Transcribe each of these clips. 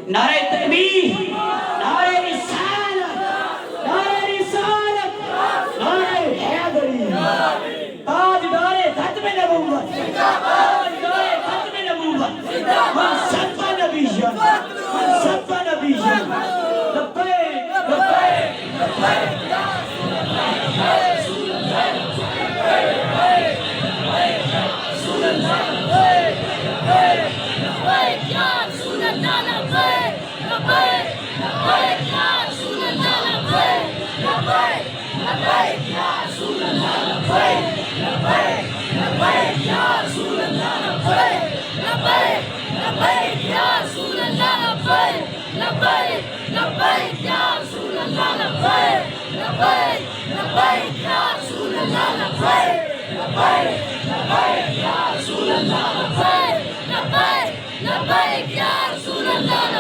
نعرہ تکبیر، نعرہ رسالت، نعرہ رسالت، نعرہ حیدری، تاجدار ختم نبوت، تاجدار ختم نبوت، من سب نبی جان، من سب نبی جان، لبیک لبیک لبیک یا رسول اللہ، یا رسول اللہ، لبیک لبیک یا رسول اللہ، لبیک لبیک لبیک یا رسول اللہ، لبیک لبیک لبیک یا رسول اللہ، لبیک لبیک لبیک یا رسول اللہ، لبیک لبیک لبیک یا رسول اللہ، لبیک لبیک لبیک یا رسول اللہ، لبیک لبیک لبیک یا رسول اللہ، لبیک لبیک لبیک یا رسول اللہ، لبیک لبیک لبیک یا رسول اللہ، لبیک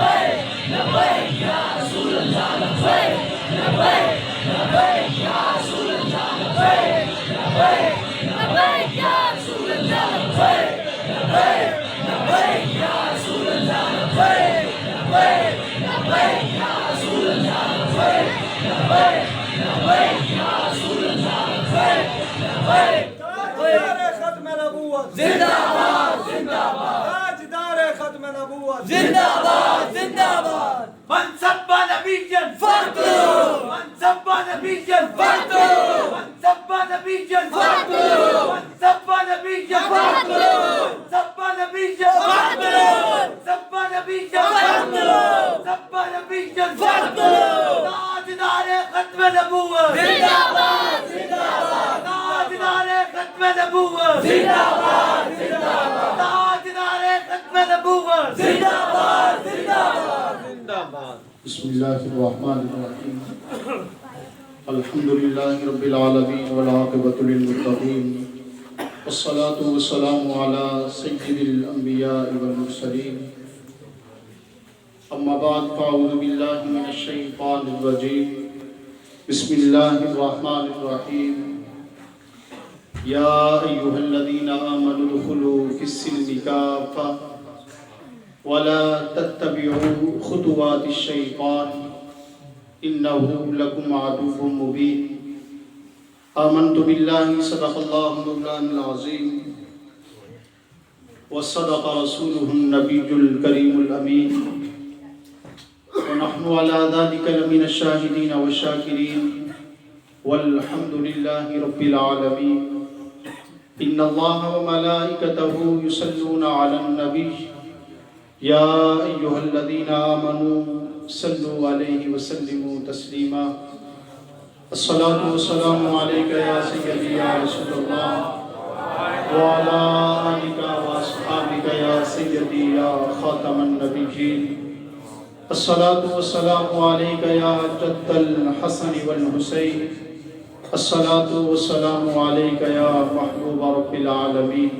لبیک لبیک یا رسول اللہ، لبیک لبیک لبیک یا رسول اللہ، لبیک لبیک لبیک یا رسول اللہ، لبیک لبیک لبیک یا رسول اللہ، لبیک لبیک لبیک یا رسول اللہ، لبیک لبیک لبیک یا رسول اللہ، لبیک لبیک لبیک یا رسول اللہ، لبیک لبیک تاجدار ختم نبوت زندہ باد زندہ باد تاجدار ختم نبوت زندہ باد زندہ باد من سب نبيا فاقتلوه من سب نبيا فاقتلوه من سب نبيا فاقتلوه من سب نبيا فاقتلوه من سب نبيا فاقتلوه من سب نبيا فاقتلوه سب نبيا فاقتلوه تاجدار ختم نبوت زندہ باد زندہ باد تاجدار ختم نبوت زندہ باد زندہ باد تاجدار ختم نبوت زندہ باد زندہ باد بسم اللہ الرحمن الرحیم الحمدللہ رب العالمین والعاقبۃ للمتقین والصلاة والسلام علی سید الانبیاء والمرسلین اما بعد فاعوذ باللہ من الشیطان الرجیم بسم اللہ الرحمن الرحیم یا ایہا الذین آمنوا ادخلوا فی السلم کافۃ ولا تتبعوا خطوات الشیطان انه لکم عدو مبین آمنت باللہ صدق اللہ مولانا العظیم وصدق رسولہ النبی الکریم الامین ونحن على ذلك لمن الشاهدين والشاكرين والحمد لله رب العالمين إن الله وملائكته يصلون على النبي يا أيها الذين آمنوا صلوا عليه وسلموا تسليما الصلاة والسلام عليك يا سيدي يا رسول الله وعلى آلك وأصحابك يا سيدي يا خاتم النبيين الصلاة والسلام عليك يا جد الحسن والحسين الصلاة والسلام عليك يا محبوب رب العالمين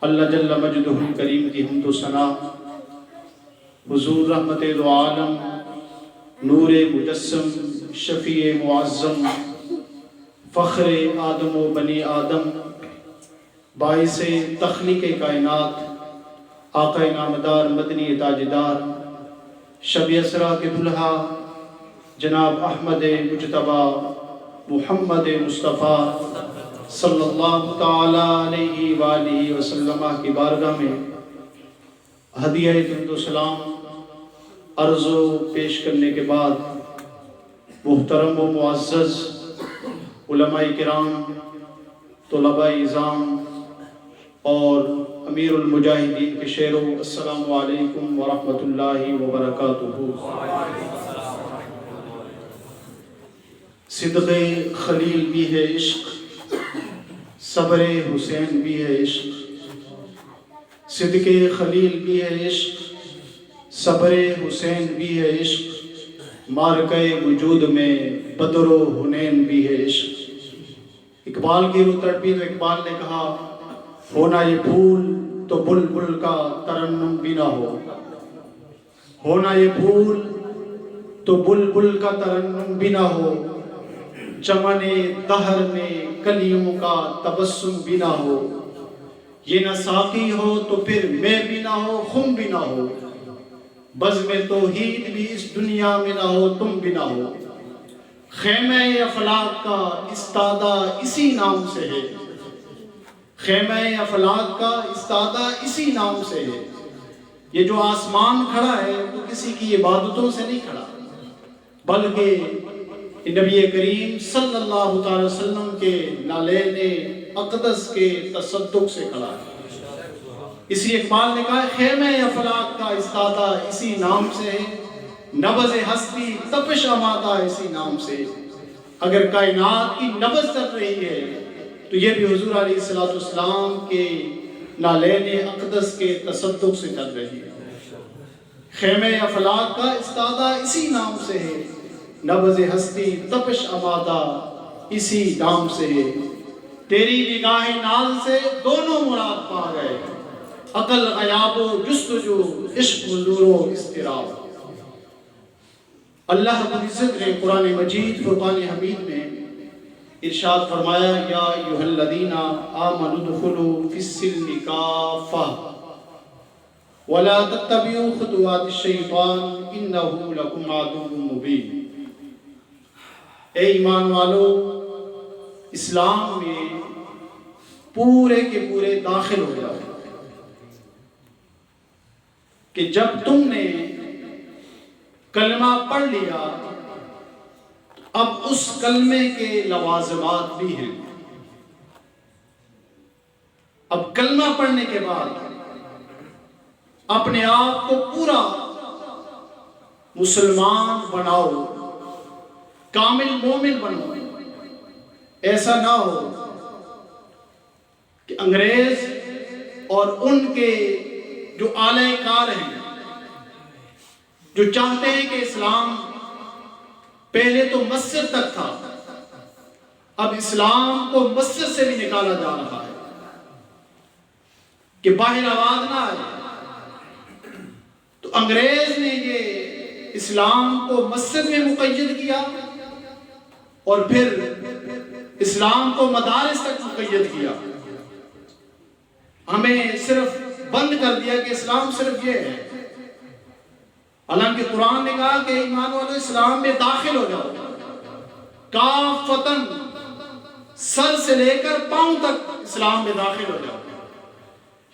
اللہ جل مجدہ الکریم کی حمد و ثنا حضور رحمت دو عالم نور مجسم شفیع معظم فخر آدم و بنی آدم باعث تخلیق کائنات آقا نامدار مدنی تاجدار شب اسرا کے دلہا جناب احمد مجتبی محمد مصطفیٰ صلی اللہ تعالی علیہ وآلہ وسلم کی بارگاہ میں ہدیہ درود و سلام عرض و پیش کرنے کے بعد محترم و معزز علماء کرام طلباء اعظام اور امیر المجاہدین کے شعروں السلام علیکم ورحمۃ اللہ وبرکاتہ۔ صدق خلیل بھی ہے عشق، صبر حسین بھی ہے عشق، صدق خلیل بھی ہے عشق، صبر حسین بھی ہے عشق، معرکہ وجود میں بدر و حنین بھی ہے عشق۔ اقبال کی روح تڑپی تو اقبال نے کہا ہونا یہ پھول تو بلبل کا ترنم بھی نہ ہو، ہونا یہ پھول تو بلبل کا ترنم بھی نہ ہو، چمن دہر میں کلیوں کا تبسم بھی نہ ہو، یہ نہ ساقی ہو تو پھر میں بھی نہ ہو، خم بھی نہ ہو، بزم توحید بھی اس دنیا میں نہ ہو، تم بھی نہ ہو۔ خیمہ افلاک کا استادہ اسی نام سے ہے، خیمہ افلاک کا استادہ اسی نام سے ہے۔ یہ جو آسمان کھڑا ہے وہ کسی کی عبادتوں سے نہیں کھڑا، بلکہ نبی کریم صلی اللہ تعالی وسلم کے نالین اقدس کے تصدق سے کھڑا ہے۔ اس لیے اقبال نے کہا ہے خیمہ افلاک کا استادہ اسی نام سے ہے، نبض ہستی تپش آمادہ اسی نام سے۔ اگر کائنات کی نبض چل رہی ہے تو یہ بھی حضور علیہ السلام کے نالین اقدس کے تصدق سے چل رہی ہے۔ خیمہ افلاک کا استادہ اسی نام سے ہے، نبض ہستی تپش آمادہ اسی نام سے ہے۔ تیری نگاہ ناز سے دونوں مراد پا گئے، عقل غیاب و جستجو، عشق حضور و اضطراب۔ اللہ رب العزت نے قرآن مجید فرقان حمید میں ارشاد فرمایا یا ایھا الذین آمنوا ادخلوا فی السلم کافہ ولا تتبعوا خطوات الشیطان انہ لکم عدو مبین۔ اے ایمان والو، اسلام میں پورے کے پورے داخل ہو جاؤ کہ جب تم نے کلمہ پڑھ لیا اب اس کلمے کے لوازمات بھی ہیں۔ اب کلمہ پڑھنے کے بعد اپنے آپ کو پورا مسلمان بناؤ، کامل مومن بنو۔ ایسا نہ ہو کہ انگریز اور ان کے جو اعلی کار ہیں، جو چاہتے ہیں کہ اسلام پہلے تو مسجد تک تھا، اب اسلام کو مسجد سے بھی نکالا جا رہا ہے کہ باہر آواز نہ آئے، تو انگریز نے یہ اسلام کو مسجد میں مقید کیا اور پھر اسلام کو مدارس تک مقید کیا۔ ہمیں صرف بند کر دیا کہ اسلام صرف یہ ہے، حالانکہ قرآن نے کہا کہ ایمان والو اسلام میں داخل ہو جاؤ، کافتن، سر سے لے کر پاؤں تک اسلام میں داخل ہو جاؤ۔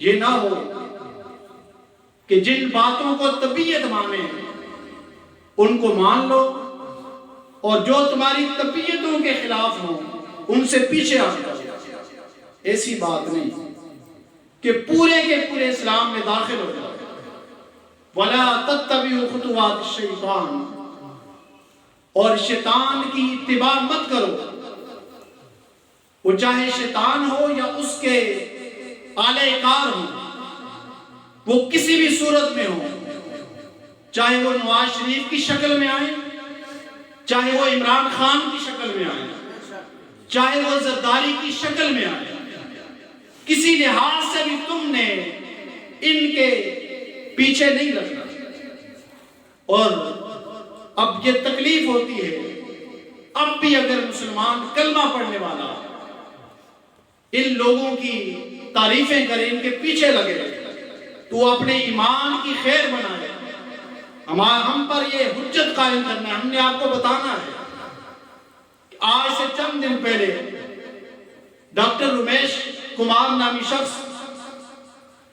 یہ نہ ہو کہ جن باتوں کو طبیعت مانے ان کو مان لو اور جو تمہاری طبیعتوں کے خلاف ہوں ان سے پیچھے آ جاؤ۔ ایسی بات نہیں کہ پورے کے پورے اسلام میں داخل ہو جاؤ۔ وَلَا تَتَّبِعُوا خُطُوَاتِ الشَّيْطَانِ، اور شیطان کی اتباع مت کرو، وہ چاہے شیطان ہو یا اس کے اعلی کار ہو، وہ کسی بھی صورت میں ہو، چاہے وہ نواز شریف کی شکل میں آئے، چاہے وہ عمران خان کی شکل میں آئے، چاہے وہ زرداری کی شکل میں آئے، کسی لحاظ سے بھی تم نے ان کے پیچھے نہیں لگنا۔ اور اب یہ تکلیف ہوتی ہے، اب بھی اگر مسلمان کلمہ پڑھنے والا ان لوگوں کی تعریفیں کرے، ان کے پیچھے لگے تو اپنے ایمان کی خیر بنائے۔ ہم پر یہ حجت قائم کرنا ہے، ہم نے آپ کو بتانا ہے کہ آج سے چند دن پہلے ڈاکٹر رمیش کمار نامی شخص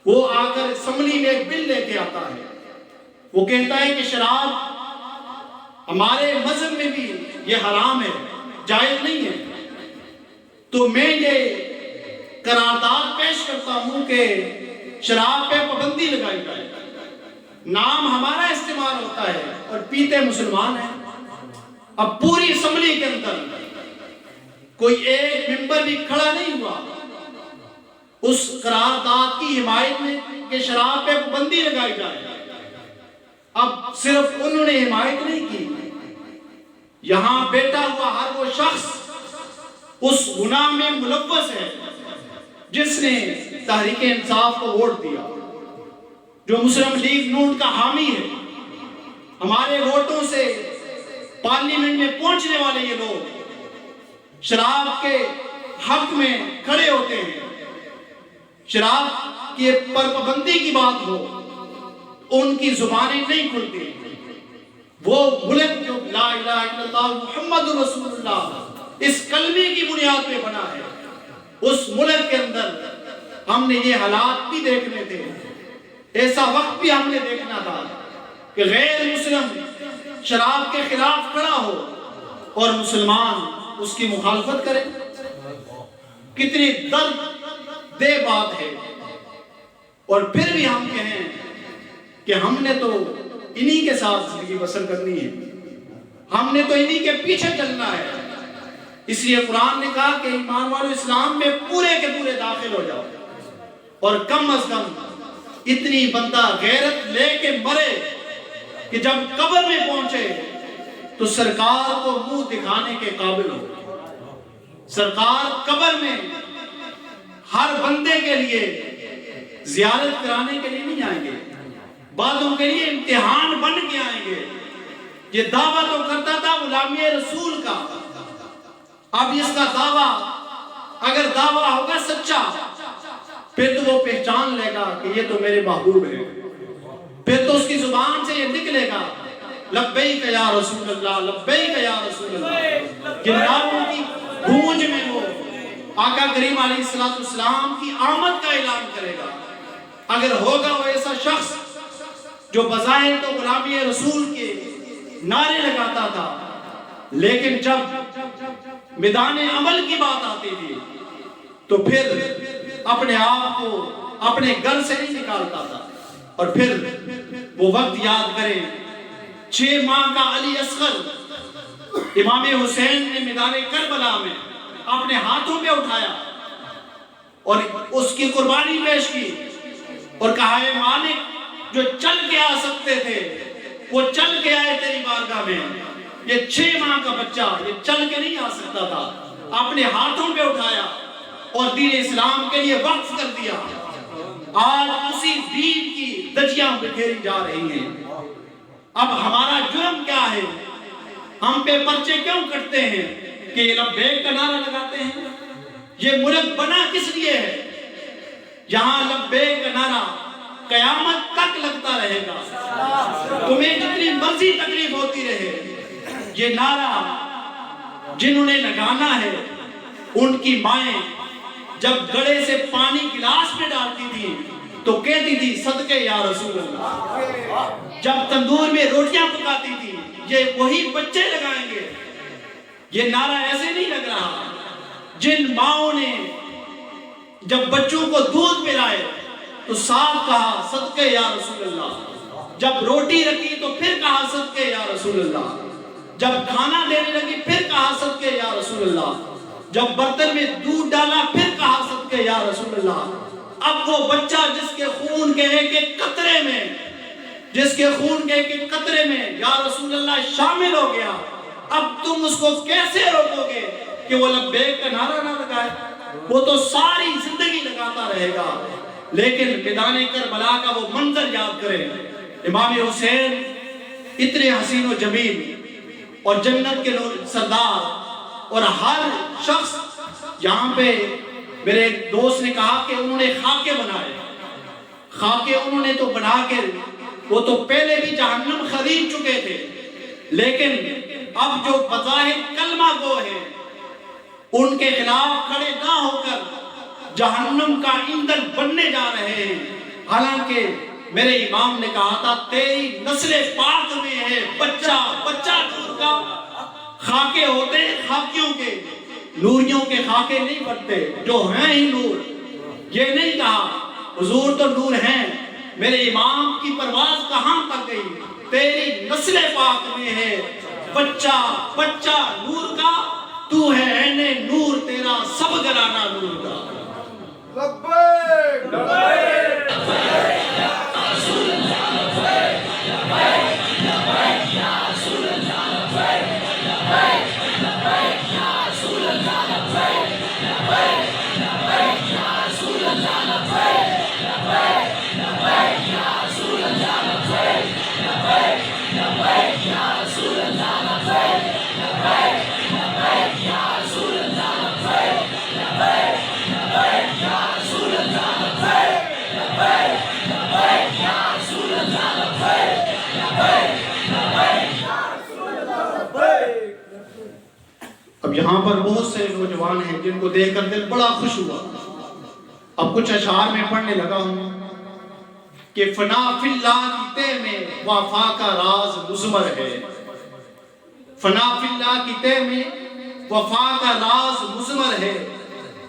وہ آ کر اسمبلی میں ایک بل لے کے آتا ہے، وہ کہتا ہے کہ شراب ہمارے مذہب میں بھی یہ حرام ہے، جائز نہیں ہے، تو میں یہ قرارداد پیش کرتا ہوں کہ شراب پہ پابندی لگائی جائے۔ نام ہمارا استعمال ہوتا ہے اور پیتے مسلمان ہیں۔ اب پوری اسمبلی کے اندر کوئی ایک ممبر بھی کھڑا نہیں ہوا اس قرارداد کی حمایت میں کہ شراب پہ پابندی لگائی جائے۔ اب صرف انہوں نے حمایت نہیں کی، یہاں بیٹھا ہوا ہر وہ شخص اس گناہ میں ملوث ہے جس نے تحریک انصاف کو ووٹ دیا، جو مسلم لیگ نون کا حامی ہے۔ ہمارے ووٹوں سے پارلیمنٹ میں پہنچنے والے یہ لوگ شراب کے حق میں کھڑے ہوتے ہیں، شراب کی پر پابندی کی بات ہو ان کی زبانیں نہیں کھلتی. وہ ملک جو لا الہ الا اللہ محمد رسول اللہ اس کلمے کی بنیاد پہ بنا ہے، اس ملک کے اندر ہم نے یہ حالات بھی دیکھنے تھے، ایسا وقت بھی ہم نے دیکھنا تھا کہ غیر مسلم شراب کے خلاف کھڑا ہو اور مسلمان اس کی مخالفت کرے. کتنی درد دہ بات ہے. اور پھر بھی ہم کہیں کہ ہم نے تو انہی کے ساتھ زندگی بسر کرنی ہے، ہم نے تو انہی کے پیچھے چلنا ہے. اس لیے قرآن نے کہا کہ ایمان والو اسلام میں پورے کے پورے داخل ہو جاؤ، اور کم از کم اتنی بندہ غیرت لے کے مرے کہ جب قبر میں پہنچے تو سرکار کو منہ دکھانے کے قابل ہو. سرکار قبر میں ہر بندے کے لیے زیارت کرانے کے لیے نہیں آئیں گے، بعضوں کے لیے امتحان بن کے آئیں گے. یہ دعویٰ تو کرتا تھا غلامی رسول کا، اب اس کا دعویٰ اگر دعویٰ ہوگا سچا پھر تو وہ پہچان لے گا کہ یہ تو میرے محبوب ہے. پھر تو اس کی زبان سے یہ نکلے گا لبیک یا رسول اللہ، لبیک یا رسول اللہ. جن نعروں کی گونج میں وہ آقا کریم علیہ السلام کی آمد کا اعلان کرے گا. اگر ہوگا وہ ایسا شخص جو بظاہر تو غلامی رسول کے نعرے لگاتا تھا، لیکن جب میدان عمل کی بات آتی تھی تو پھر اپنے آپ کو اپنے گھر سے نہیں نکالتا تھا. اور پھر وہ وقت یاد کریں 6 ماہ کا علی اصغر امام حسین نے میدان کربلا میں اپنے ہاتھوں پہ اٹھایا اور اس کی قربانی پیش کی اور کہا ہے مالک جو چل کے آ سکتے تھے وہ چل کے آئے تیری بارگاہ میں. یہ 6 ماہ کا بچہ یہ چل کے نہیں آ سکتا تھا، اپنے ہاتھوں پہ اٹھایا اور دین اسلام کے لیے وقف کر دیا. آج اسی دین کی دجیاں بکھیری جا رہی ہیں. اب ہمارا جرم کیا ہے؟ ہم پہ پرچے کیوں کٹتے ہیں کہ یہ لبیک کا نعرہ لگاتے ہیں؟ یہ ملک بنا کس لیے ہے؟ یہاں لبیک کا نعرہ قیامت تک لگتا رہے گا، تمہیں جتنی مرضی تکلیف ہوتی رہے. یہ نعرہ جنہوں نے لگانا ہے ان کی مائیں جب گڑے سے پانی گلاس میں ڈالتی تھی تو کہتی تھی صدقے یا رسول اللہ. جب تندور میں روٹیاں پکاتی تھی یہ وہی بچے لگائیں گے. یہ نعرہ ایسے نہیں لگ رہا. جن ماؤں نے جب بچوں کو دودھ پلائے تو ساتھ کہا صدقے یا رسول اللہ، جب روٹی رکھی تو پھر کہا صدقے یا رسول اللہ، جب کھانا دینے لگی پھر کہا صدقے یا رسول اللہ، جب برتن میں دودھ ڈالا پھر کہا صدقے یا رسول اللہ. اب وہ بچہ جس کے خون کے ایک ایک قطرے میں یا رسول اللہ شامل ہو گیا، اب تم اس کو کیسے روکو گے کہ وہ لبیک کا نعرہ نہ لگائے؟ وہ تو ساری زندگی لگاتا رہے گا. لیکن میدان کربلا کا وہ منظر یاد کریں، امام حسین اتنے حسین و جمیل اور جنت کے سردار، اور ہر شخص یہاں پہ میرے ایک دوست نے کہا کہ انہوں نے خاکے بنائے. خاکے انہوں نے تو بنا کے وہ تو پہلے بھی جہنم خرید چکے تھے، لیکن اب جو بظاہر کلمہ گو ہے ان کے خلاف کھڑے نہ ہو کر جہنم کا ایندھن بننے جا رہے ہیں. حالانکہ میرے امام نے کہا تھا تیری نسل پاک میں ہے بچہ نور کا. خاکے ہوتے خاکیوں کے، نوریوں کے خاکے نہیں بنتے جو ہیں ہی نور. یہ نہیں کہا حضور تو نور ہیں، میرے امام کی پرواز کہاں تک گئی؟ تیری نسل پاک میں ہے بچہ نور کا، تو ہے عین نور تیرا سب گرانا نور کا. لبیک لبیک رسول اللہ لبیک لبیک لبیک یا رسول اللہ لبیک لبیک لبیک یا رسول اللہ لبیک لبیک لبیک یا رسول اللہ لبیک لبیک لبیک یا رسول اللہ لبیک لبیک لبیک یا رسول اللہ لبیک لبیک لبیک یا رسول اللہ لبیک لبیک لبیک یا رسول اللہ لبیک اب یہاں پر بہت سے نوجوان ہیں جن کو دیکھ کر دل بڑا خوش ہوا. اب کچھ اشعار میں پڑھنے لگا ہوں کہ فنا فی اللہ کی تہ میں وفا کا راز مضمر ہے. فنا فی اللہ کی تہ میں وفا کا راز مضمر ہے.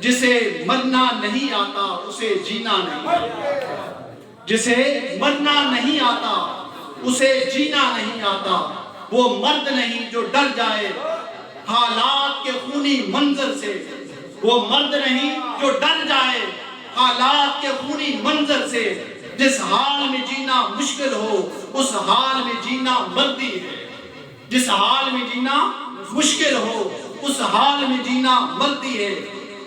جسے مرنا نہیں آتا اسے جینا نہیں. جسے مرنا نہیں آتا اسے جینا نہیں آتا. وہ مرد نہیں جو ڈر جائے حالات کے خونی منظر سے. وہ مرد نہیں جو ڈر جائے حالات کے خونی منظر سے. جس حال میں جینا مشکل ہو اس حال میں جینا مردی ہے. جس حال میں جینا مشکل ہو اس حال میں جینا مردی ہے.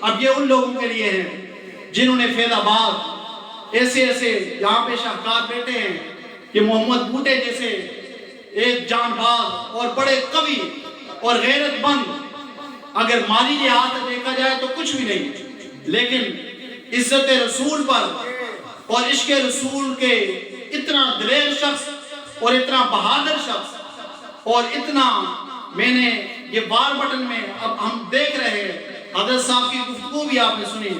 اب یہ ان لوگوں کے لیے ہیں جنہوں نے فیض آباد ایسے یہاں پہ شاہکار بیٹے ہیں کہ محمد بوٹے جیسے ایک جان باز اور بڑے قوی اور غیرت مند، اگر مالی لحاظ سے دیکھا جائے تو کچھ بھی نہیں، لیکن عزت رسول پر اور عشق رسول کے اتنا دلیر شخص اور اتنا بہادر شخص اور اتنا، میں نے یہ وار بٹن میں اب ہم دیکھ رہے ہیں، حضرت صاحب کی گفتگو بھی آپ نے سنی.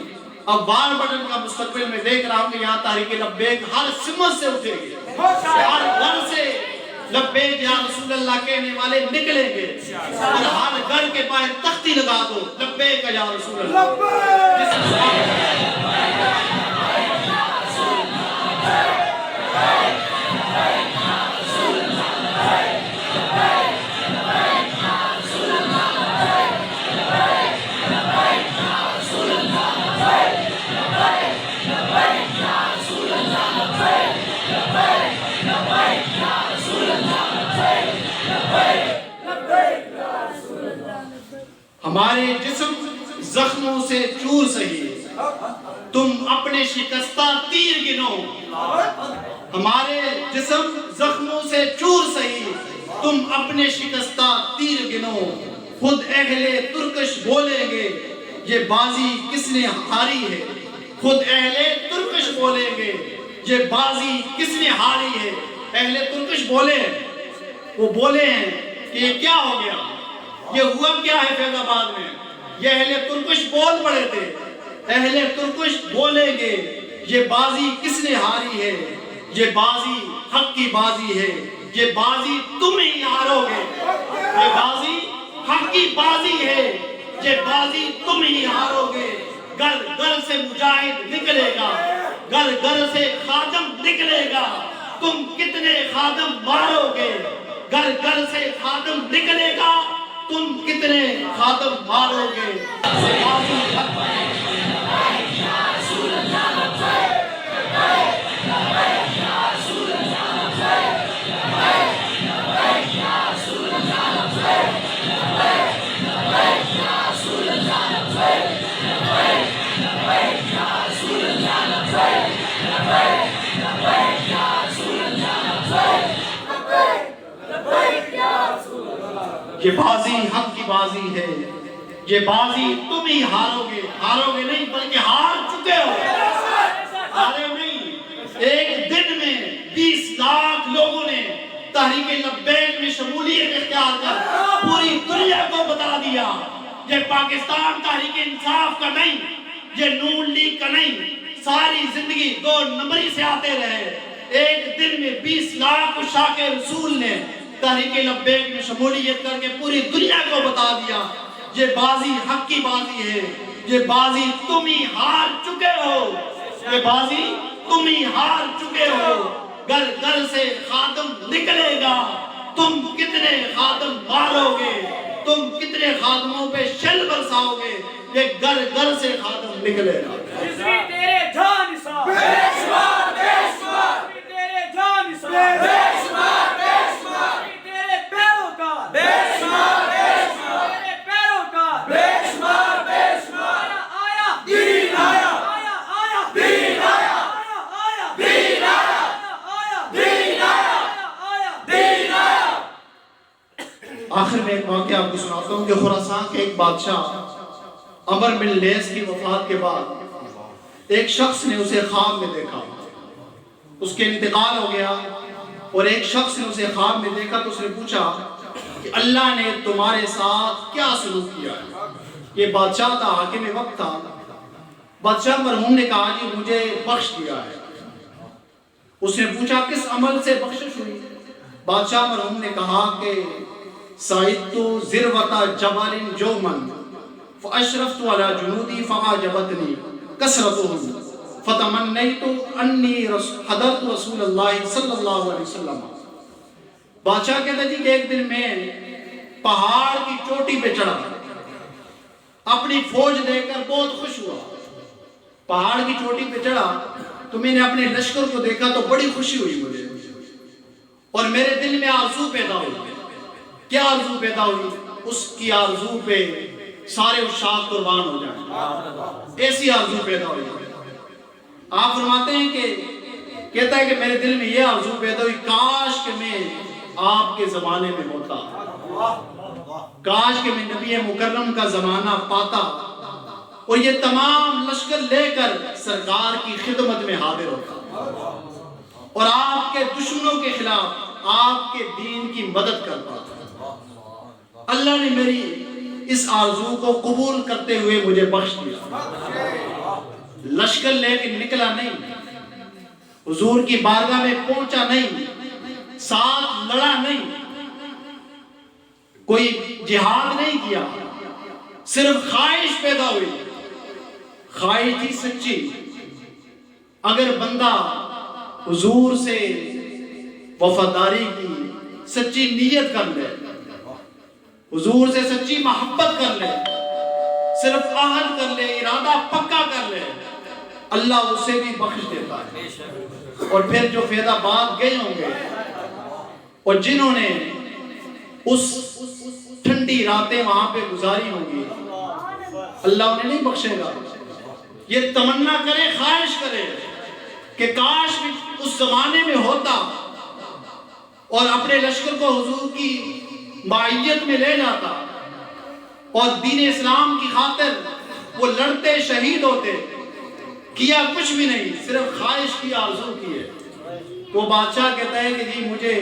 اب وار بٹن کا مستقبل میں دیکھ رہا ہوں کہ یہاں تحریک لبیک ہر سمت سے اٹھے گی، ہر گھر سے لبیک یا رسول اللہ کہنے والے نکلیں گے، اور ہر گھر کے باہر تختی لگا دو لبیک یا رسول اللہ. ہمارے جسم زخموں سے چور سہی تم اپنے شکستہ تیر گنو. ہمارے جسم زخموں سے چور سہی تم اپنے شکستہ تیر گنو. خود اہل ترکش بولیں گے یہ بازی کس نے ہاری ہے. خود اہل ترکش بولیں گے یہ بازی کس نے ہاری ہے. اہل ترکش بولے، وہ بولے ہیں کہ یہ کیا ہو گیا، یہ ہوا کیا ہے فیض آباد میں. یہ اہل ترکش بول پڑے تھے. اہل ترکش بولیں گے یہ بازی کس نے ہاری ہے. یہ بازی حق کی بازی ہے. یہ بازی تم ہی ہارو گے. یہ بازی حق کی بازی ہے. یہ بازی تم ہی ہارو گے. گھر گھر سے مجاہد نکلے گا، گھر گھر سے خادم نکلے گا. تم کتنے خادم مارو گے. گھر گھر سے خادم نکلے گا، تم کتنے خادم مارو گے. یہ بازی حق کی بازی ہے. یہ بازی تم ہی ہارو گے. ہارو گے نہیں بلکہ ہار چکے ہو. ہارے نہیں. ایک دن میں 20 لاکھ لوگوں نے تحریک لبیک میں شمولیت اختیار کر پوری دنیا کو بتا دیا یہ پاکستان تحریک انصاف کا نہیں، یہ نون لیگ کا نہیں. ساری زندگی 2 نمبری سے آتے رہے. ایک دن میں 20 لاکھ شاہ کے رسول نے تحریک لبیک میں شمولیت کر کے پوری دنیا کو بتا دیا یہ بازی حق کی بازی ہے. یہ بازی تم ہی ہار چکے ہو. یہ بازی تم ہی ہار چکے ہو. گھر گھر سے خادم نکلے گا، تم کتنے خادم مارو گے. تم کتنے خادموں پہ شل برساؤ گے. یہ گھر گھر سے خادم نکلے گا. تیرے جان نثار بے شمار بے شمار. تیرے جان نثار بے شمار بے شمار. تیرے پیروکار بے شمار بے شمار. تیرے پیروکار بے شمار بے شمار. آیا دین آیا آیا آیا دین آیا آیا دین آیا آیا دین آیا آیا دین آیا. آخر میں ایک واقعہ آپ کو سناتا ہوں کہ خراسان کے ایک بادشاہ عمر بن لیث کی وفات کے بعد ایک شخص نے اسے خواب میں دیکھا. اس کے انتقال ہو گیا اور ایک شخص نے اسے خواب میں دیکھا تو اس نے پوچھا کہ اللہ نے تمہارے ساتھ کیا سلوک کیا ہے۔ یہ بادشاہ تھا، حاکم وقت تھا۔ بادشاہ مرحوم نے کہا جی مجھے بخش دیا ہے۔ اس نے پوچھا کس عمل سے بخشش ہوئی؟ بادشاہ مرحوم نے کہا کہ سائدتو ذروۃ جبل جومن فاشرفت علی جنودی فعجبتنی کثرتهم فتمنیت انی حضرت رسول اللہ صلی اللہ علیہ وسلم۔ بادشاہ کہتا جی کہ ایک دن میں پہاڑ کی چوٹی پہ چڑھا، اپنی فوج دیکھ کر بہت خوش ہوا۔ پہاڑ کی چوٹی پہ چڑھا تو میں نے اپنے لشکر کو دیکھا تو بڑی خوشی ہوئی مجھے، اور میرے دل میں آرزو پیدا ہوئی۔ کیا آرزو پیدا ہوئی؟ اس کی آرزو پہ سارے عشاق قربان ہو جائیں، ایسی آرزو پیدا ہوئی۔ آپ فرماتے ہیں کہ کہتا ہے کہ میرے دل میں یہ آرزو پیدا ہوئی، کاش کہ میں آپ کے زمانے میں ہوتا، کاش کہ میں نبی مکرم کا زمانہ پاتا اور یہ تمام لشکر لے کر سرکار کی خدمت میں حاضر ہوتا اور آپ کے دشمنوں کے خلاف آپ کے دین کی مدد کرتا۔ اللہ نے میری اس آرزو کو قبول کرتے ہوئے مجھے بخش دیا۔ لشکر لے کے نکلا نہیں، حضور کی بارگاہ میں پہنچا نہیں، ساتھ لڑا نہیں، کوئی جہاد نہیں کیا، صرف خواہش پیدا ہوئی۔ خواہش تھی سچی۔ اگر بندہ حضور سے وفاداری کی سچی نیت کر لے، حضور سے سچی محبت کر لے، صرف عہد کر لے، ارادہ پکا کر لے، اللہ اسے بھی بخش دیتا ہے۔ اور پھر جو فیض آباد گئے ہوں گے اور جنہوں نے اس ٹھنڈی راتیں وہاں پہ گزاری ہوں گی، اللہ انہیں نہیں بخشے گا۔ یہ تمنا کرے، خواہش کرے کہ کاش بھی اس زمانے میں ہوتا اور اپنے لشکر کو حضور کی معیت میں لے جاتا اور دین اسلام کی خاطر وہ لڑتے شہید ہوتے۔ کیا کچھ بھی نہیں، صرف خواہش کی، آرزو کی ہے۔ تو بادشاہ کہتا ہے کہ جی مجھے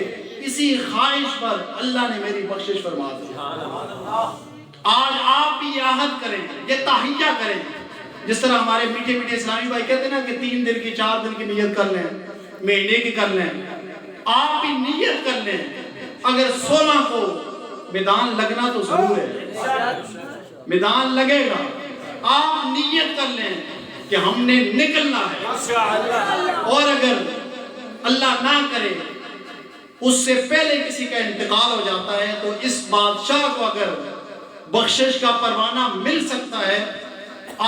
اسی خواہش پر اللہ نے میری بخشش فرما دی۔ آج آپ بھی یہ عہد کریں، یہ تحیہ کریں، جس طرح ہمارے میٹھے میٹھے اسلامی بھائی کہتے ہیں نا کہ 3 دن کی 4 دن کی نیت کر لیں، مہینے کی کر لیں۔ آپ بھی نیت کر لیں، اگر 16 کو میدان لگنا تو ضرور ہے، میدان لگے گا، آپ نیت کر لیں کہ ہم نے نکلنا ہے۔ اور اگر اللہ نہ کرے اس سے پہلے کسی کا انتقال ہو جاتا ہے تو اس بادشاہ کو اگر بخشش کا پروانہ مل سکتا ہے،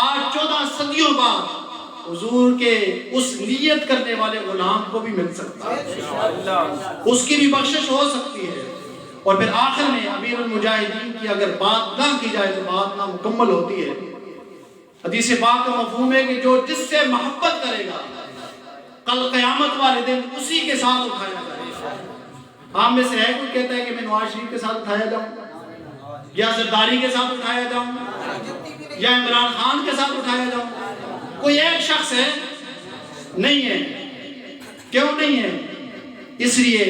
آج 14 صدیوں بعد حضور کے اس نیت کرنے والے غلام کو بھی مل سکتا ہے، اس کی بھی بخشش ہو سکتی ہے۔ اور پھر آخر میں امیر المجاہدین کی اگر بات نہ کی جائے تو بات نہ مکمل ہوتی ہے۔ حدیث پاک کا مفہوم ہے کہ جو جس سے محبت کرے گا کل قیامت والے دن اسی کے ساتھ اٹھایا جائے گا۔ آپ میں سے ہے کوئی کہتا ہے کہ میں نواز شریف کے ساتھ اٹھایا جاؤں یا زرداری کے ساتھ اٹھایا جاؤں یا عمران خان کے ساتھ اٹھایا جاؤں؟ کوئی ایک شخص ہے؟ نہیں ہے۔ کیوں نہیں ہے؟ اس لیے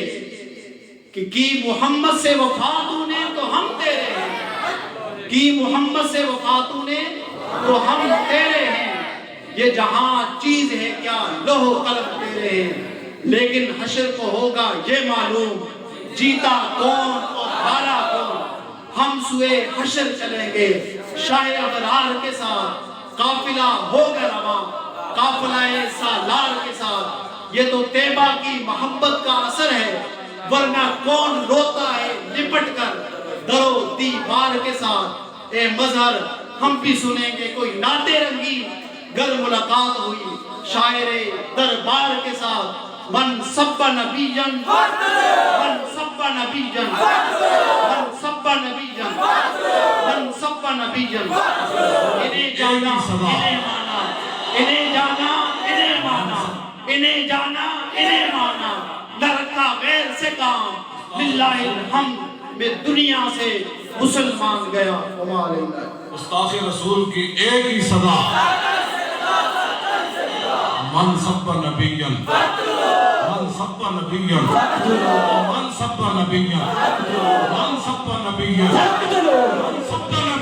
کہ کی محمد سے وفاتوں نے تو ہم تیرے ہیں، کی محمد سے وفاتوں نے تو ہم تیرے ہیں، یہ جہاں چیز ہے کیا لوح قلم تیرے ہیں، لیکن حشر کو ہوگا یہ معلوم جیتا کون اور ہارا کون۔ ہم سوئے حشر چلیں گے شاہ ابرار کے ساتھ، قافلہ ہوگا رواں قافلہ سالار کے ساتھ۔ یہ تو طیبہ کی محبت کا اثر ہے، ورنہ کون روتا ہے لپٹ کر درو دیوار کے ساتھ۔ اے مظہر ہم بھی سنیں گے کوئی نعت رنگی گر ملاقات ہوئی شاعر دربار کے ساتھ۔ من سب نبیًا من سب نبیًا من سب نبیًا من سب نبیًا۔ انہیں جانا انہیں مانا، انہیں جانا انہیں مانا، انہیں جانا انہیں مانا، نہ رکھا غیر سے کام، للہ الحمد میں دنیا سے مسلمان گیا۔ گستاخ رسول کی ایک ہی صدا، من سب نبیًا من سب نبیًا من من سب نبیہ من سب نبیہ اقتلوا سب نبی